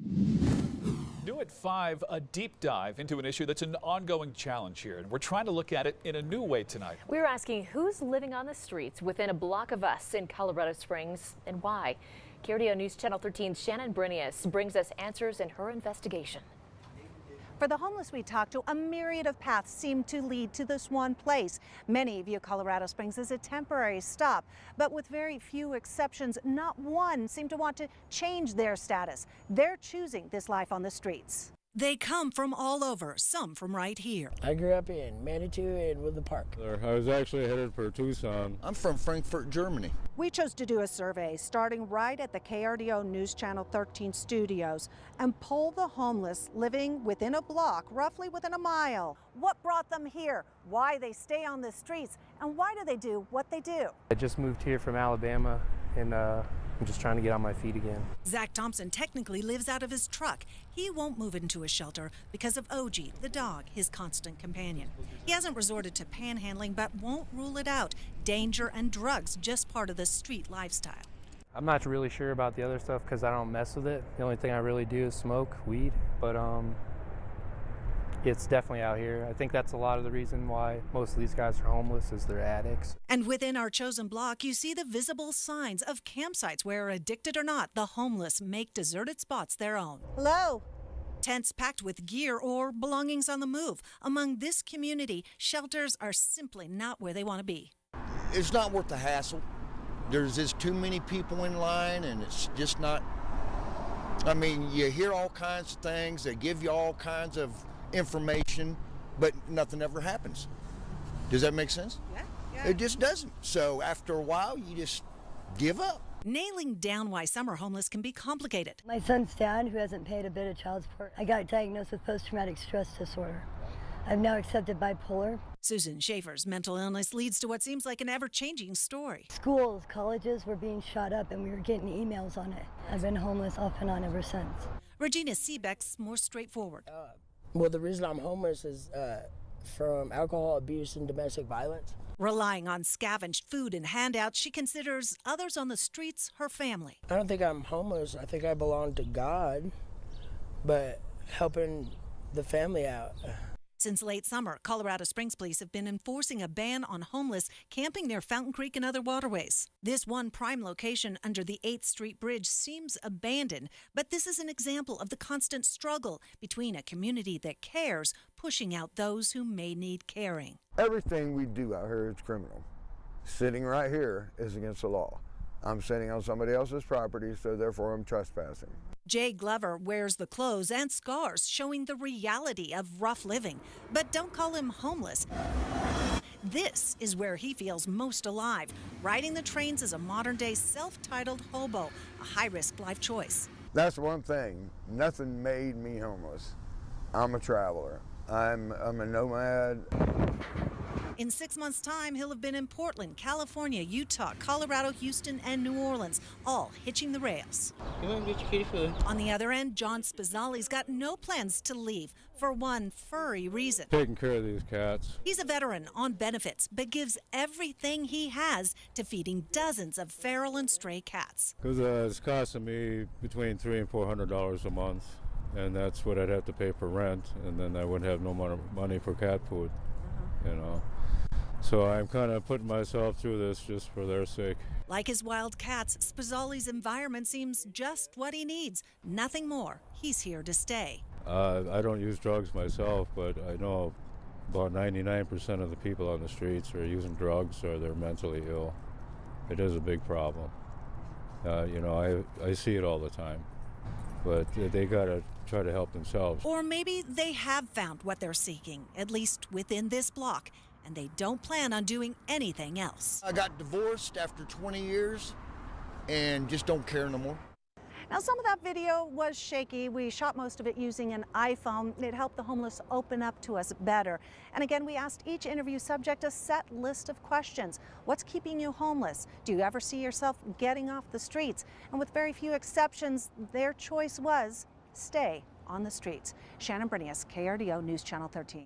New at 5, a deep dive into an issue that's an ongoing challenge here, and we're trying to look at it in a new way tonight. We're asking who's living on the streets within a block of us in Colorado Springs and why. KRDO News Channel 13's Shannon Brinius brings us answers in her investigation. For the homeless we talked to, a myriad of paths seem to lead to this one place. Many view Colorado Springs as a temporary stop, but with very few exceptions, not one seemed to want to change their status. They're choosing this life on the streets. They come from all over, some from right here. I grew up in Manitou and Woodland Park. I was actually headed for Tucson. I'm from Frankfurt, Germany. We chose to do a survey starting right at the KRDO News Channel 13 studios and poll the homeless living within a block, roughly within a mile. What brought them here, why they stay on the streets, and why do they do what they do? I just moved here from Alabama and I'm just trying to get on my feet again. Zach Thompson technically lives out of his truck. He won't move into a shelter because of OG, the dog, his constant companion. He hasn't resorted to panhandling, but won't rule it out. Danger and drugs, just part of the street lifestyle. I'm not really sure about the other stuff because I don't mess with it. The only thing I really do is smoke weed, but it's definitely out here. I think that's a lot of the reason why most of these guys are homeless is they're addicts. And within our chosen block, you see the visible signs of campsites where, addicted or not, the homeless make deserted spots their own. Hello. Tents packed with gear or belongings on the move. Among this community, shelters are simply not where they want to be. It's not worth the hassle. There's just too many people in line, and it's just not. I mean, you hear all kinds of things. They give you all kinds of information, but nothing ever happens. Does that make sense? Yeah. It just doesn't. So after a while, you just give up. Nailing down why some are homeless can be complicated. My son's dad, who hasn't paid a bit of child support, I got diagnosed with post-traumatic stress disorder. I've now accepted bipolar. Susan Schaefer's mental illness leads to what seems like an ever-changing story. Schools, colleges were being shot up and we were getting emails on it. I've been homeless off and on ever since. Regina Seebeck's more straightforward. Well, the reason I'm homeless is from alcohol abuse and domestic violence. Relying on scavenged food and handouts, she considers others on the streets her family. I don't think I'm homeless. I think I belong to God, but helping the family out. Since late summer, Colorado Springs police have been enforcing a ban on homeless camping near Fountain Creek and other waterways. This one prime location under the 8th Street Bridge seems abandoned, but this is an example of the constant struggle between a community that cares pushing out those who may need caring. Everything we do out here is criminal. Sitting right here is against the law. I'm sitting on somebody else's property, so therefore I'm trespassing. Jay Glover wears the clothes and scars showing the reality of rough living. But don't call him homeless. This is where he feels most alive, riding the trains as a modern-day self-titled hobo, a high-risk life choice. That's one thing. Nothing made me homeless. I'm a traveler. I'm a nomad. In 6 months' time, he'll have been in Portland, California, Utah, Colorado, Houston, and New Orleans, all hitching the rails. You want to get your kitty food? On the other end, John Spazzali's got no plans to leave for one furry reason. Taking care of these cats. He's a veteran on benefits, but gives everything he has to feeding dozens of feral and stray cats. Because it's costing me between $300 and $400 a month, and that's what I'd have to pay for rent, and then I wouldn't have no money for cat food, you know. So I'm kind of putting myself through this just for their sake. Like his wild cats, Spazzali's environment seems just what he needs. Nothing more. He's here to stay. I don't use drugs myself, but I know about 99% of the people on the streets are using drugs or they're mentally ill. It is a big problem. You know, I see it all the time. But they got to try to help themselves. Or maybe they have found what they're seeking, at least within this block, and they don't plan on doing anything else. I got divorced after 20 years and just don't care no more. Now, some of that video was shaky. We shot most of it using an iPhone. It helped the homeless open up to us better. And again, we asked each interview subject a set list of questions. What's keeping you homeless? Do you ever see yourself getting off the streets? And with very few exceptions, their choice was stay on the streets. Shannon Brinius, KRDO News Channel 13.